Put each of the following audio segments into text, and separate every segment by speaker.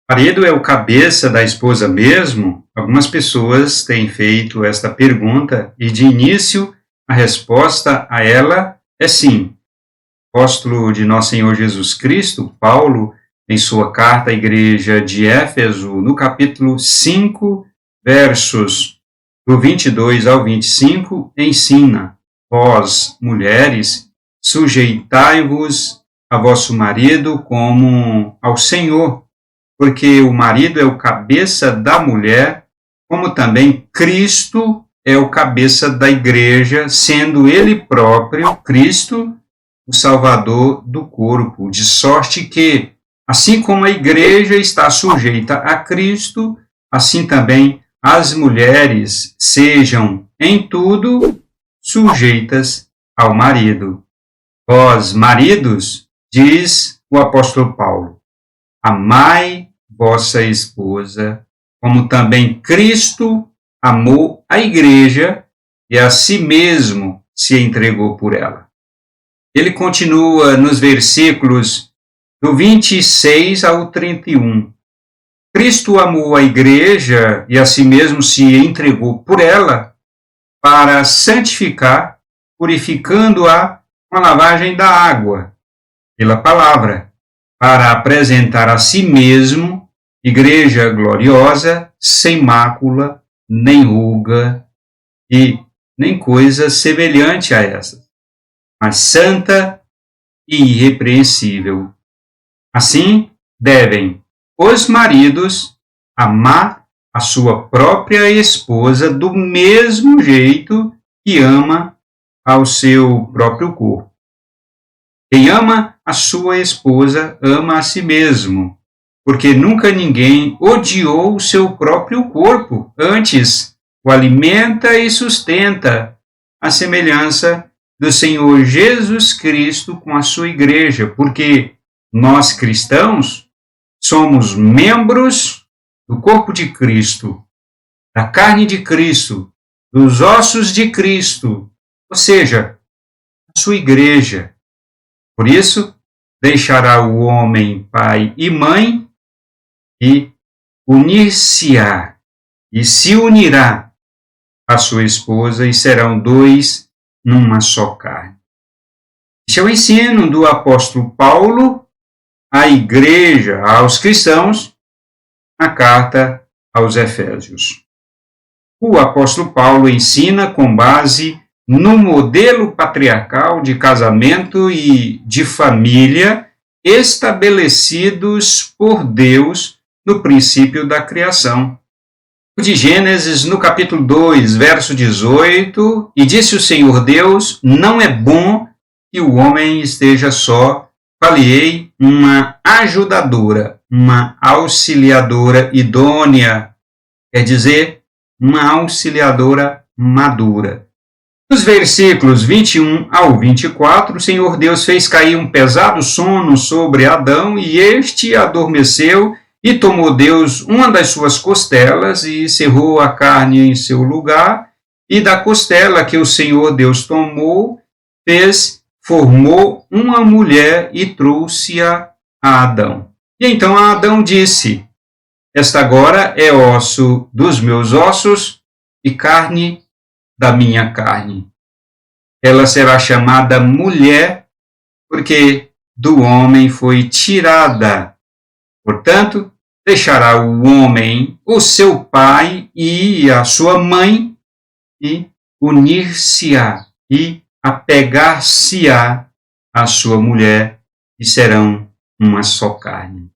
Speaker 1: Marido é o cabeça da esposa mesmo? Algumas pessoas têm feito esta pergunta e, de início, a resposta a ela é sim. O apóstolo de nosso Senhor Jesus Cristo, Paulo, em sua carta à igreja de Éfeso, no capítulo 5, versos do 22 ao 25, ensina: vós, mulheres, sujeitai-vos a vosso marido como ao Senhor, porque o marido é o cabeça da mulher, como também Cristo é o cabeça da igreja, sendo ele próprio, Cristo, o Salvador do corpo, de sorte que, assim como a igreja está sujeita a Cristo, assim também as mulheres sejam, em tudo, sujeitas ao marido. Vós, maridos, diz o apóstolo Paulo, amai vossa esposa, como também Cristo amou a igreja e a si mesmo se entregou por ela. Ele continua nos versículos do 26 ao 31. Cristo amou a igreja e a si mesmo se entregou por ela para santificar, purificando-a com a lavagem da água, pela palavra, para apresentar a si mesmo igreja gloriosa, sem mácula, nem ruga e nem coisa semelhante a essas, mas santa e irrepreensível. Assim, devem os maridos amar a sua própria esposa do mesmo jeito que ama ao seu próprio corpo. Quem ama a sua esposa ama a si mesmo, porque nunca ninguém odiou o seu próprio corpo, antes o alimenta e sustenta, à semelhança do Senhor Jesus Cristo com a sua igreja, porque nós cristãos somos membros do corpo de Cristo, da carne de Cristo, dos ossos de Cristo, ou seja, a sua igreja. Por isso, deixará o homem pai e mãe e unir-se-á e se unirá à sua esposa e serão dois numa só carne. Este é o ensino do apóstolo Paulo à igreja, aos cristãos, na carta aos Efésios. O apóstolo Paulo ensina com base no modelo patriarcal de casamento e de família estabelecidos por Deus no princípio da criação. De Gênesis, no capítulo 2, verso 18, e disse o Senhor Deus, não é bom que o homem esteja só, far-lhe-ei uma ajudadora, uma auxiliadora idônea, quer dizer, uma auxiliadora madura. Nos versículos 21 ao 24, o Senhor Deus fez cair um pesado sono sobre Adão e este adormeceu e tomou Deus uma das suas costelas e cerrou a carne em seu lugar e da costela que o Senhor Deus tomou, formou uma mulher e trouxe-a a Adão. E então Adão disse, esta agora é osso dos meus ossos e carne da minha carne. Ela será chamada mulher, porque do homem foi tirada. Portanto, deixará o homem o seu pai e a sua mãe e unir-se-á e apegar-se-á à sua mulher e serão uma só carne.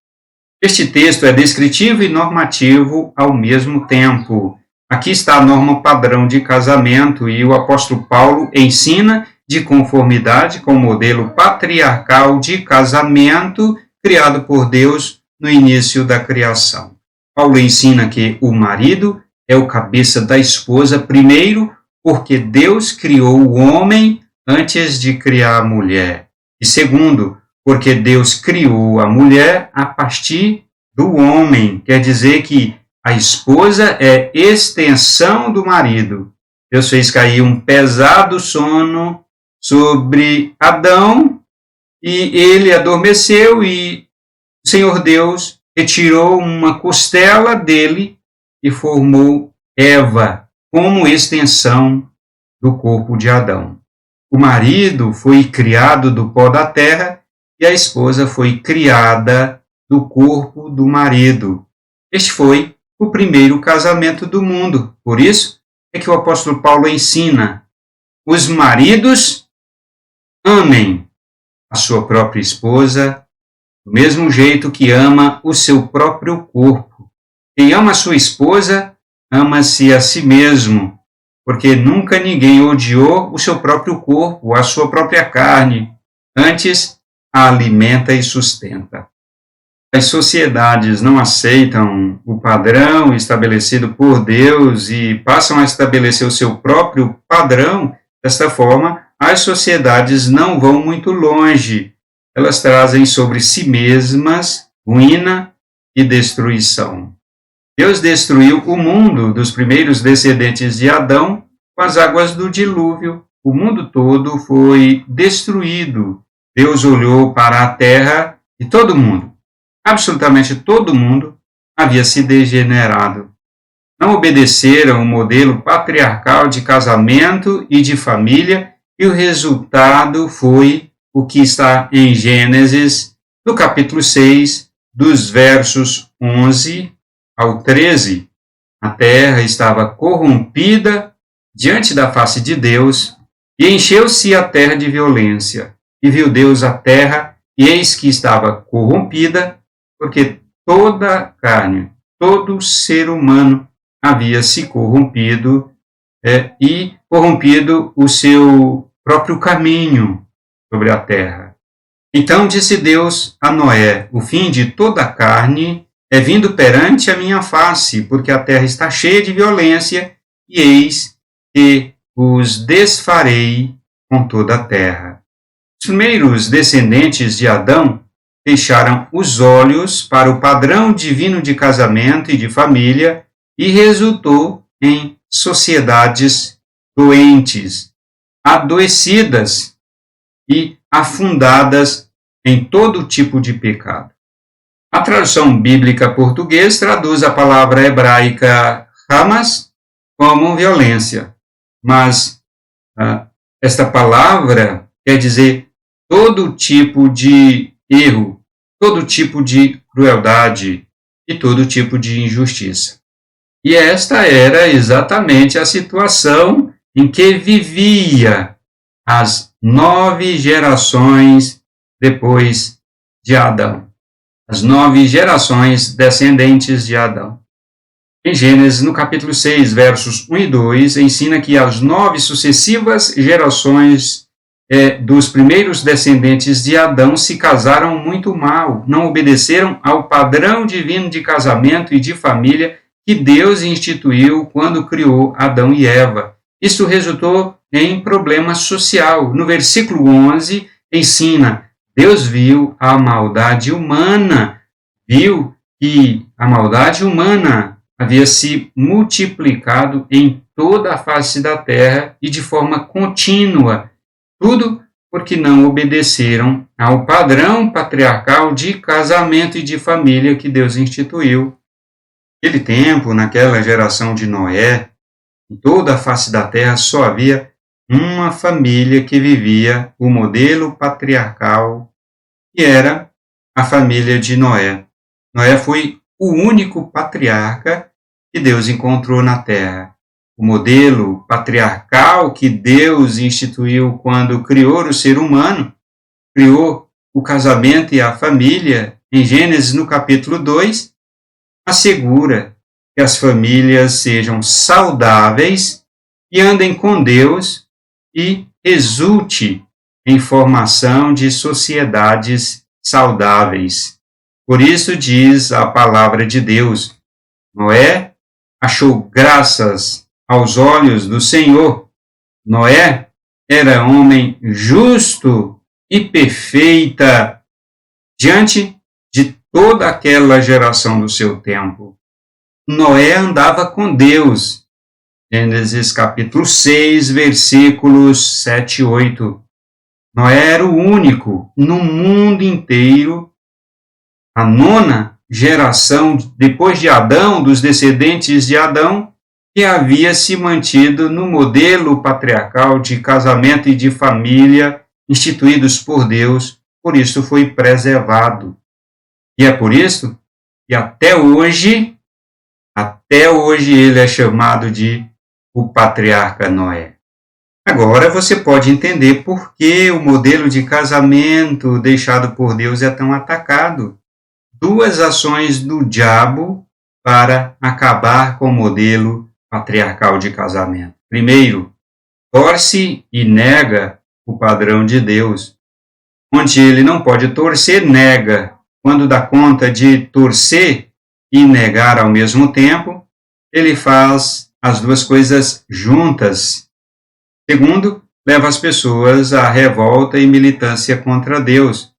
Speaker 1: Este texto é descritivo e normativo ao mesmo tempo. Aqui está a norma padrão de casamento e o apóstolo Paulo ensina de conformidade com o modelo patriarcal de casamento criado por Deus no início da criação. Paulo ensina que o marido é o cabeça da esposa primeiro, porque Deus criou o homem antes de criar a mulher. E segundo, porque Deus criou a mulher a partir do homem, quer dizer que a esposa é extensão do marido. Deus fez cair um pesado sono sobre Adão e ele adormeceu e o Senhor Deus retirou uma costela dele e formou Eva como extensão do corpo de Adão. O marido foi criado do pó da terra e a esposa foi criada do corpo do marido. Este foi o primeiro casamento do mundo. Por isso é que o apóstolo Paulo ensina: os maridos amem a sua própria esposa do mesmo jeito que ama o seu próprio corpo. Quem ama a sua esposa, ama-se a si mesmo, porque nunca ninguém odiou o seu próprio corpo, a sua própria carne. Antes, a alimenta e sustenta. As sociedades não aceitam o padrão estabelecido por Deus e passam a estabelecer o seu próprio padrão. Desta forma, as sociedades não vão muito longe. Elas trazem sobre si mesmas ruína e destruição. Deus destruiu o mundo dos primeiros descendentes de Adão com as águas do dilúvio. O mundo todo foi destruído. Deus olhou para a terra e todo mundo, absolutamente todo mundo, havia se degenerado. Não obedeceram o modelo patriarcal de casamento e de família, e o resultado foi o que está em Gênesis, no capítulo 6, dos versos 11 ao 13. A terra estava corrompida diante da face de Deus, e encheu-se a terra de violência. E viu Deus a terra, e eis que estava corrompida, porque toda a carne, todo ser humano havia se corrompido e corrompido o seu próprio caminho sobre a terra. Então disse Deus a Noé: o fim de toda a carne é vindo perante a minha face, porque a terra está cheia de violência, e eis que os desfarei com toda a terra. Os primeiros descendentes de Adão fecharam os olhos para o padrão divino de casamento e de família e resultou em sociedades doentes, adoecidas e afundadas em todo tipo de pecado. A tradução bíblica portuguesa traduz a palavra hebraica Hamas como violência, mas esta palavra quer dizer todo tipo de erro, todo tipo de crueldade e todo tipo de injustiça. E esta era exatamente a situação em que vivia as 9 gerações depois de Adão. As 9 gerações descendentes de Adão. Em Gênesis, no capítulo 6, versos 1 e 2, ensina que as 9 sucessivas gerações dos primeiros descendentes de Adão se casaram muito mal, não obedeceram ao padrão divino de casamento e de família que Deus instituiu quando criou Adão e Eva. Isso resultou em problema social. No versículo 11, ensina: Deus viu a maldade humana, viu que a maldade humana havia se multiplicado em toda a face da terra e de forma contínua, tudo porque não obedeceram ao padrão patriarcal de casamento e de família que Deus instituiu. Naquele tempo, naquela geração de Noé, em toda a face da terra só havia uma família que vivia o modelo patriarcal, que era a família de Noé. Noé foi o único patriarca que Deus encontrou na terra. O modelo patriarcal que Deus instituiu quando criou o ser humano, criou o casamento e a família, em Gênesis, no capítulo 2, assegura que as famílias sejam saudáveis e andem com Deus e resulte em formação de sociedades saudáveis. Por isso diz a palavra de Deus: Noé achou graças aos olhos do Senhor. Noé era homem justo e perfeita diante de toda aquela geração do seu tempo. Noé andava com Deus. Gênesis capítulo 6, versículos 7 e 8. Noé era o único no mundo inteiro, a 9ª geração, depois de Adão, dos descendentes de Adão, que havia se mantido no modelo patriarcal de casamento e de família instituídos por Deus, por isso foi preservado. E é por isso que até hoje ele é chamado de o patriarca Noé. Agora você pode entender por que o modelo de casamento deixado por Deus é tão atacado. Duas ações do diabo para acabar com o modelo patriarcal de casamento. Primeiro, torce e nega o padrão de Deus. Onde ele não pode torcer, nega. Quando dá conta de torcer e negar ao mesmo tempo, ele faz as duas coisas juntas. Segundo, leva as pessoas à revolta e militância contra Deus.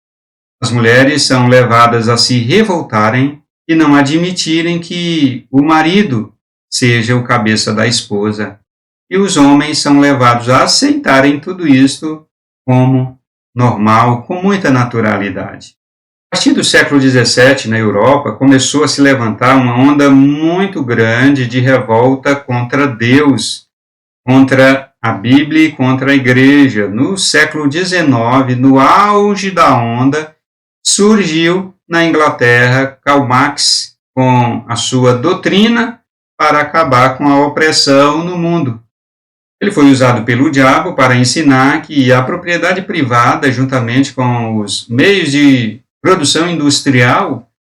Speaker 1: As mulheres são levadas a se revoltarem e não admitirem que o marido seja o cabeça da esposa. E os homens são levados a aceitarem tudo isto como normal, com muita naturalidade. A partir do século XVII, na Europa, começou a se levantar uma onda muito grande de revolta contra Deus, contra a Bíblia e contra a Igreja. No século XIX, no auge da onda, surgiu na Inglaterra Karl Marx com a sua doutrina para acabar com a opressão no mundo. Ele foi usado pelo diabo para ensinar que a propriedade privada, juntamente com os meios de produção industrial,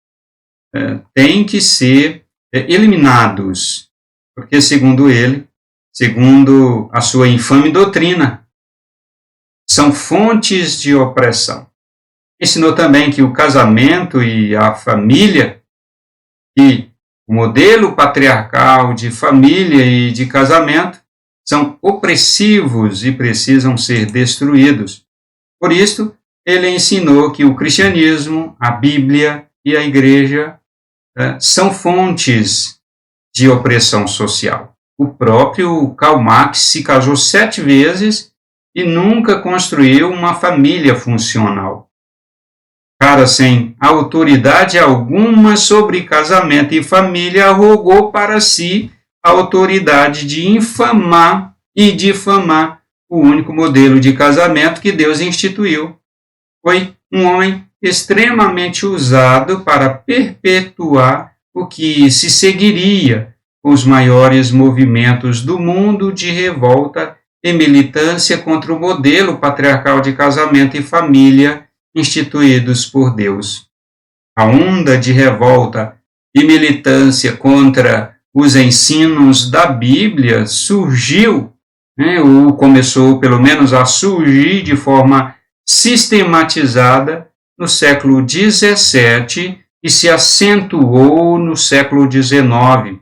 Speaker 1: têm que ser eliminados, porque, segundo ele, segundo a sua infame doutrina, são fontes de opressão. Ensinou também que o casamento e a família, e o modelo patriarcal de família e de casamento, são opressivos e precisam ser destruídos. Por isso, ele ensinou que o cristianismo, a Bíblia e a Igreja são fontes de opressão social. O próprio Karl Marx se casou 7 vezes e nunca construiu uma família funcional. Cara sem autoridade alguma sobre casamento e família, arrogou para si a autoridade de infamar e difamar o único modelo de casamento que Deus instituiu. Foi um homem extremamente usado para perpetuar o que se seguiria com os maiores movimentos do mundo de revolta e militância contra o modelo patriarcal de casamento e família instituídos por Deus. A onda de revolta e militância contra os ensinos da Bíblia surgiu, ou começou pelo menos a surgir de forma sistematizada no século XVII e se acentuou no século XIX.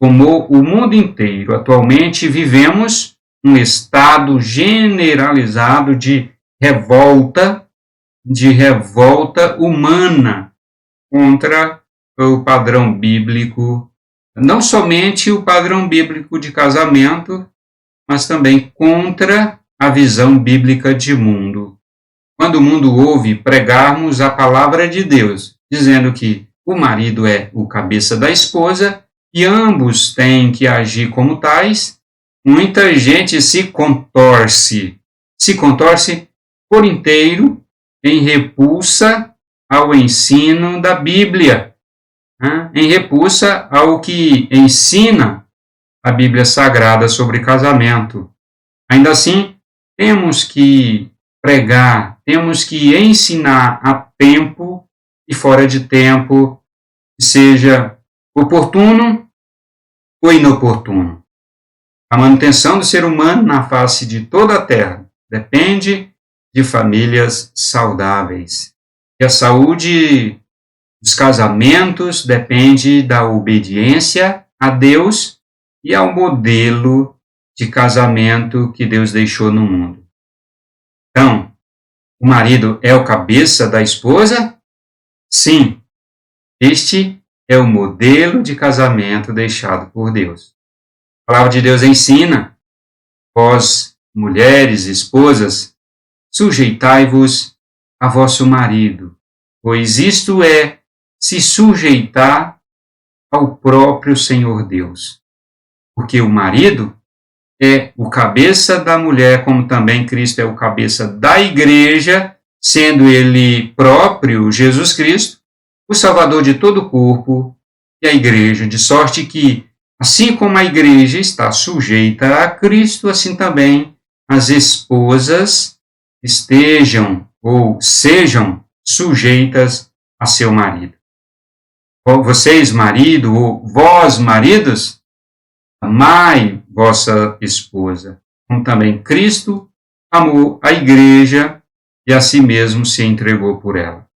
Speaker 1: Como o mundo inteiro, atualmente vivemos um estado generalizado de revolta humana contra o padrão bíblico, não somente o padrão bíblico de casamento, mas também contra a visão bíblica de mundo. Quando o mundo ouve pregarmos a palavra de Deus, dizendo que o marido é o cabeça da esposa e ambos têm que agir como tais, muita gente se contorce por inteiro em repulsa ao ensino da Bíblia, em repulsa ao que ensina a Bíblia Sagrada sobre casamento. Ainda assim, temos que pregar, temos que ensinar a tempo e fora de tempo, seja oportuno ou inoportuno. A manutenção do ser humano na face de toda a terra depende de famílias saudáveis. E a saúde dos casamentos depende da obediência a Deus e ao modelo de casamento que Deus deixou no mundo. Então, o marido é o cabeça da esposa? Sim, este é o modelo de casamento deixado por Deus. A palavra de Deus ensina, vós, mulheres, esposas, sujeitai-vos a vosso marido, pois isto é se sujeitar ao próprio Senhor Deus. Porque o marido é o cabeça da mulher, como também Cristo é o cabeça da igreja, sendo ele próprio, Jesus Cristo, o Salvador de todo o corpo e a igreja, de sorte que, assim como a igreja está sujeita a Cristo, assim também as esposas estejam ou sejam sujeitas a seu marido. Vocês, marido, ou vós, maridos, amai vossa esposa, como também Cristo amou a igreja e a si mesmo se entregou por ela.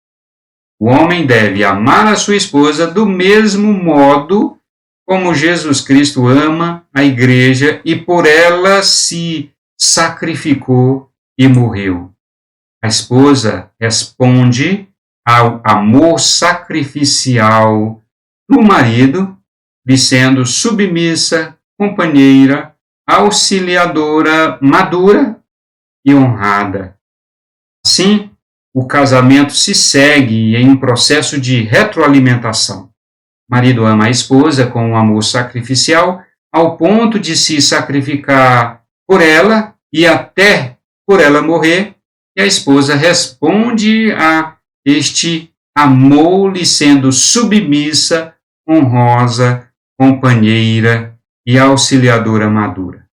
Speaker 1: O homem deve amar a sua esposa do mesmo modo como Jesus Cristo ama a igreja e por ela se sacrificou e morreu. A esposa responde ao amor sacrificial do marido, lhe sendo submissa, companheira, auxiliadora, madura e honrada. Assim, o casamento se segue em um processo de retroalimentação. O marido ama a esposa com um amor sacrificial, ao ponto de se sacrificar por ela e até por ela morrer, e a esposa responde a este amor lhe sendo submissa, honrosa, companheira e auxiliadora madura.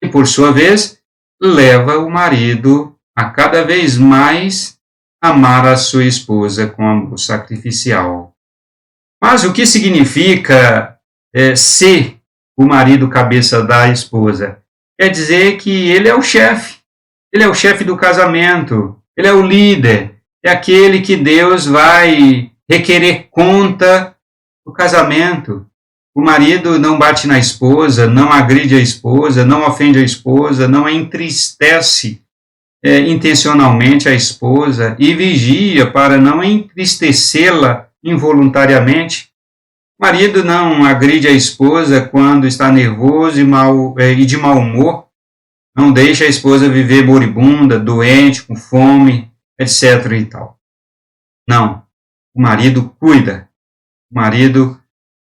Speaker 1: E, por sua vez, leva o marido a cada vez mais amar a sua esposa com amor sacrificial. Mas o que significa ser o marido cabeça da esposa? Quer dizer que ele é o chefe do casamento, ele é o líder, é aquele que Deus vai requerer conta do casamento. O marido não bate na esposa, não agride a esposa, não ofende a esposa, não entristece intencionalmente a esposa e vigia para não entristecê-la involuntariamente. O marido não agride a esposa quando está nervoso e de mau humor. Não deixa a esposa viver moribunda, doente, com fome, etc. e tal. Não. O marido cuida. O marido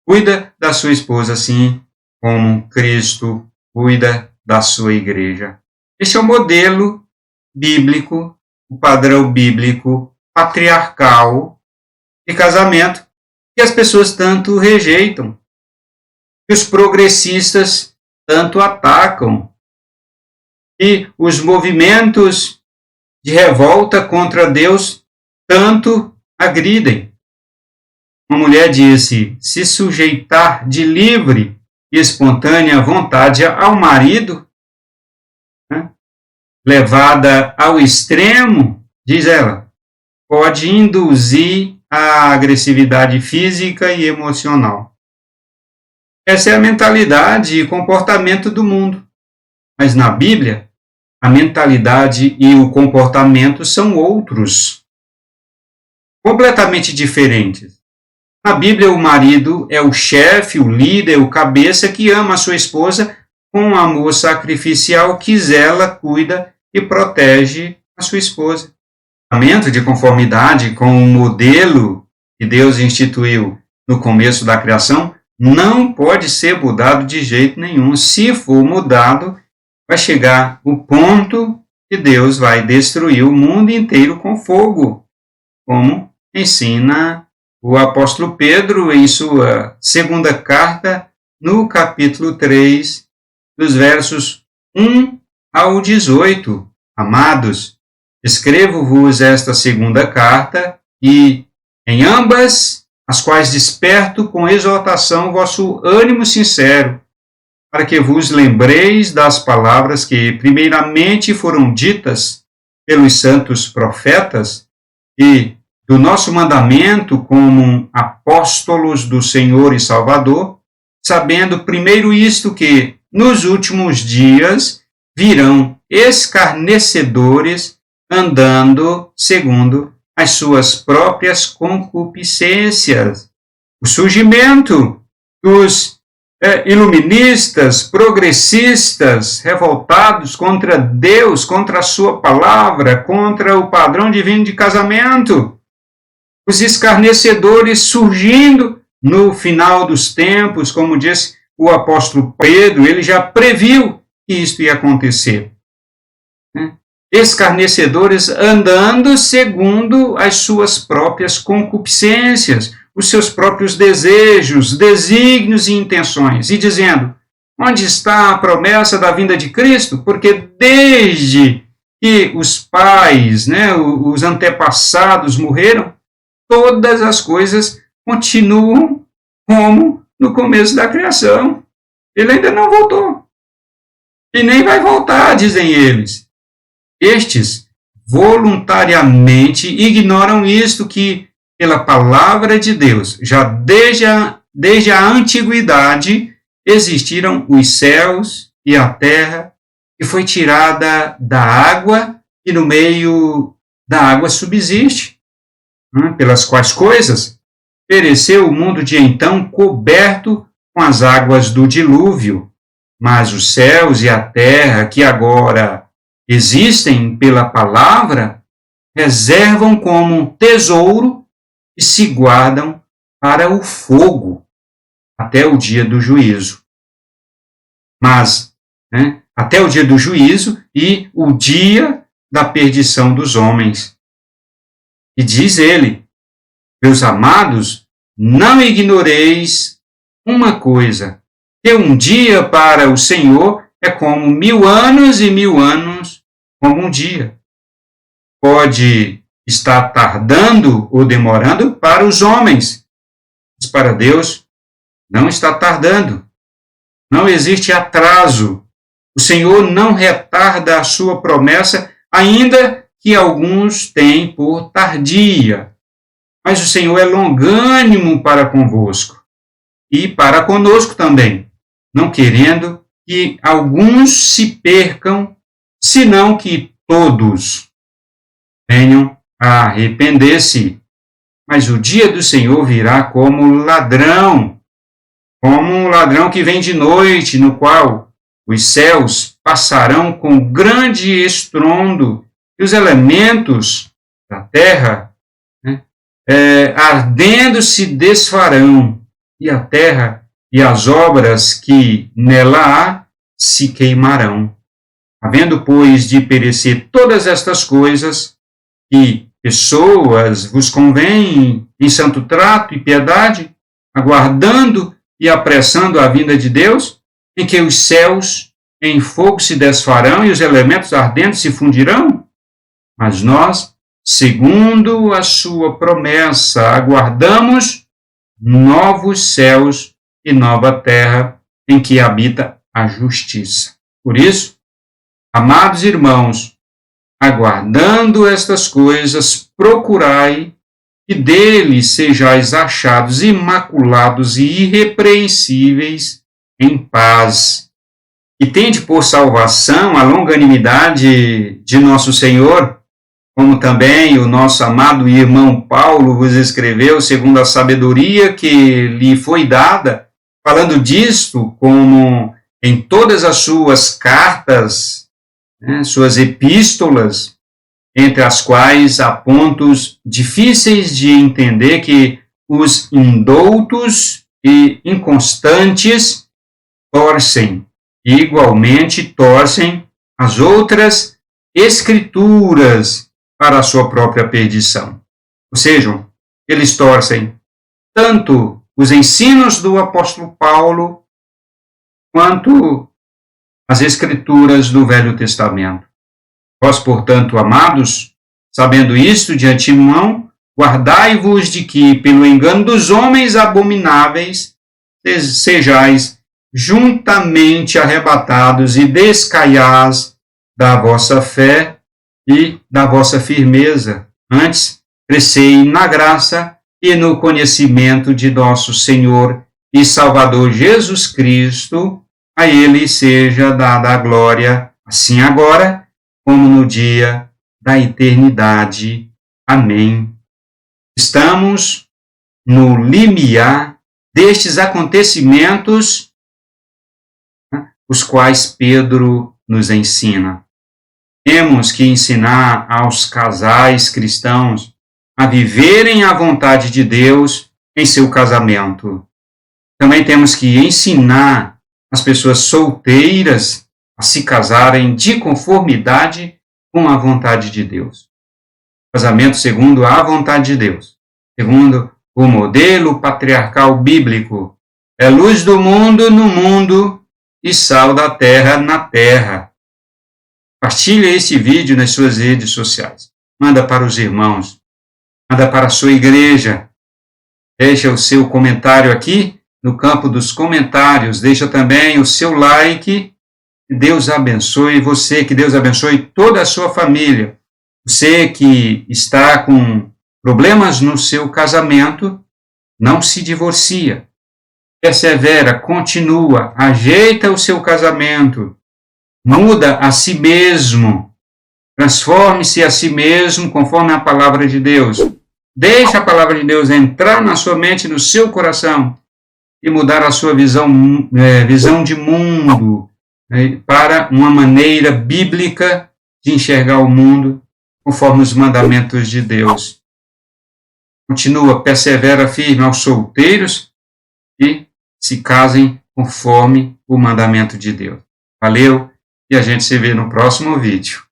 Speaker 1: cuida da sua esposa, assim como Cristo cuida da sua igreja. Esse é o modelo bíblico, o padrão bíblico patriarcal de casamento que as pessoas tanto rejeitam, que os progressistas tanto atacam, e os movimentos de revolta contra Deus tanto agridem. Uma mulher disse: se sujeitar de livre e espontânea vontade ao marido, levada ao extremo, diz ela, pode induzir a agressividade física e emocional. Essa é a mentalidade e comportamento do mundo. Mas na Bíblia, a mentalidade e o comportamento são outros, completamente diferentes. Na Bíblia, o marido é o chefe, o líder, o cabeça que ama a sua esposa com um amor sacrificial que zela, cuida e protege a sua esposa. O casamento de conformidade com o modelo que Deus instituiu no começo da criação não pode ser mudado de jeito nenhum. Se for mudado, vai chegar o ponto que Deus vai destruir o mundo inteiro com fogo, como ensina o apóstolo Pedro em sua segunda carta, no capítulo 3, dos versos 1 ao 18. Amados, escrevo-vos esta segunda carta e, em ambas, as quais desperto com exortação vosso ânimo sincero, para que vos lembreis das palavras que primeiramente foram ditas pelos santos profetas e do nosso mandamento como apóstolos do Senhor e Salvador, sabendo primeiro isto, que nos últimos dias virão escarnecedores andando segundo as suas próprias concupiscências. O surgimento dos iluministas, progressistas, revoltados contra Deus, contra a sua palavra, contra o padrão divino de casamento. os escarnecedores surgindo no final dos tempos, como disse o apóstolo Pedro, ele já previu que isto ia acontecer. Escarnecedores andando segundo as suas próprias concupiscências, os seus próprios desejos, desígnios e intenções, e dizendo: onde está a promessa da vinda de Cristo? Porque desde que os pais, os antepassados morreram, todas as coisas continuam como no começo da criação. Ele ainda não voltou. E nem vai voltar, dizem eles. Estes voluntariamente ignoram isto que, pela palavra de Deus, já desde a antiguidade, existiram os céus e a terra, que foi tirada da água, e no meio da água subsiste, pelas quais coisas pereceu o mundo de então coberto com as águas do dilúvio. Mas os céus e a terra, que agora existem pela palavra, reservam como tesouro e se guardam para o fogo, até o dia do juízo. Mas, até o dia do juízo e o dia da perdição dos homens. E diz ele: meus amados, não ignoreis uma coisa, que um dia para o Senhor é como 1000 anos e 1000 anos como um dia. Pode estar tardando ou demorando para os homens, mas para Deus não está tardando. Não existe atraso. O Senhor não retarda a sua promessa, ainda que alguns têm por tardia. Mas o Senhor é longânimo para convosco e para conosco também, não querendo que alguns se percam, senão que todos venham a arrepender-se. Mas o dia do Senhor virá como um ladrão que vem de noite, no qual os céus passarão com grande estrondo e os elementos da terra ardendo se desfarão, e a terra e as obras que nela há se queimarão. Havendo, pois, de perecer todas estas coisas, que pessoas vos convém em santo trato e piedade, aguardando e apressando a vinda de Deus, em que os céus em fogo se desfarão e os elementos ardentes se fundirão? Mas nós, segundo a sua promessa, aguardamos novos céus e nova terra em que habita a justiça. Por isso, amados irmãos, aguardando estas coisas, procurai que dele sejais achados imaculados e irrepreensíveis em paz. E tende por salvação a longanimidade de nosso Senhor, como também o nosso amado irmão Paulo vos escreveu, segundo a sabedoria que lhe foi dada, falando disto, como em todas as suas cartas, suas epístolas, entre as quais há pontos difíceis de entender que os indoutos e inconstantes torcem, e igualmente torcem as outras escrituras para a sua própria perdição. Ou seja, eles torcem tanto os ensinos do apóstolo Paulo quanto as escrituras do Velho Testamento. Vós, portanto, amados, sabendo isto de antemão, guardai-vos de que, pelo engano dos homens abomináveis, sejais juntamente arrebatados e descaiais da vossa fé e da vossa firmeza. Antes, crescei na graça e no conhecimento de nosso Senhor e Salvador Jesus Cristo. A Ele seja dada a glória, assim agora, como no dia da eternidade. Amém. Estamos no limiar destes acontecimentos, os quais Pedro nos ensina. Temos que ensinar aos casais cristãos a viverem a vontade de Deus em seu casamento. Também temos que ensinar as pessoas solteiras a se casarem de conformidade com a vontade de Deus. Casamento segundo a vontade de Deus, segundo o modelo patriarcal bíblico. É luz do mundo no mundo e sal da terra na terra. Partilhe este vídeo nas suas redes sociais. Manda para os irmãos. Manda para a sua igreja. Deixa o seu comentário aqui no campo dos comentários. Deixa também o seu like. Que Deus abençoe você, que Deus abençoe toda a sua família. Você que está com problemas no seu casamento, não se divorcia. Persevera, continua, ajeita o seu casamento, muda a si mesmo, transforme-se a si mesmo conforme a palavra de Deus. Deixe a palavra de Deus entrar na sua mente, no seu coração e mudar a sua visão de mundo para uma maneira bíblica de enxergar o mundo conforme os mandamentos de Deus. Continua, persevera firme aos solteiros e se casem conforme o mandamento de Deus. Valeu e a gente se vê no próximo vídeo.